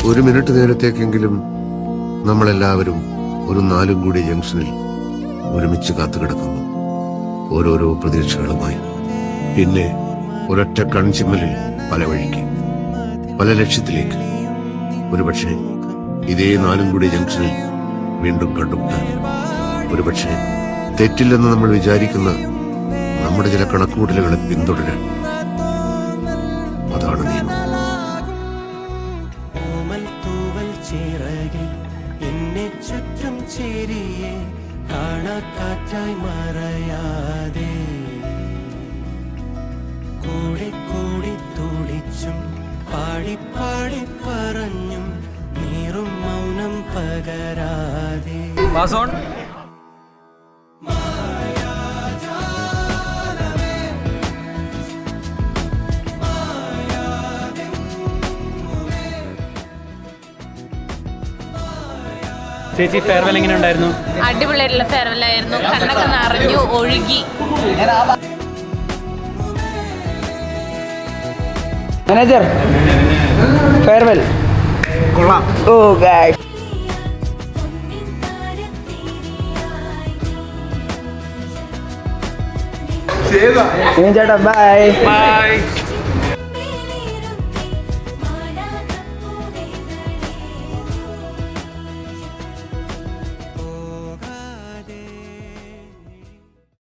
ഒരു മിനിറ്റ് നേരത്തേക്കെങ്കിലും നമ്മളെല്ലാവരും ഒരു നാലുംകൂടി ജംഗ്ഷനിൽ ഒരുമിച്ച് കാത്തുകിടക്കുന്നു, ഓരോരോ പ്രതീക്ഷകളുമായി. പിന്നെ ഒരൊറ്റ കൺചിമ്മലിൽ പല വഴിക്ക്, പല ലക്ഷ്യത്തിലേക്ക്. ഒരുപക്ഷെ ഇതേ നാലുംകൂടി ജംഗ്ഷനിൽ വീണ്ടും കണ്ടുമുട്ടാൻ. ഒരുപക്ഷെ തെറ്റില്ലെന്ന് നമ്മൾ വിചാരിക്കുന്ന നമ്മുടെ ചില കണക്കുകൂട്ടലുകളെ പിന്തുടരാൻ. അതാണ് നിയമം. എന്നെ ചുറ്റും ചേരിയെ കാണാക്കാറ്റായി മറയാതെ കൂടി കൂടി തുടിച്ചും പാടി പാടി പറഞ്ഞും നീറും മൗനം പകരാതെ. ചേച്ചി ഫെയർവെൽ എങ്ങനെ ഉണ്ടായിരുന്നു? അടിപൊളിയായിട്ടുള്ള ഫെയർവെൽ ആയിരുന്നു. കണ്ണൊക്കെ നിറഞ്ഞു ഒഴുകി. മാനേജർ ഫെയർവെൽ കൊള്ളാം. ഓ ഗായ്സ്, ചേട്ടാ ബൈ.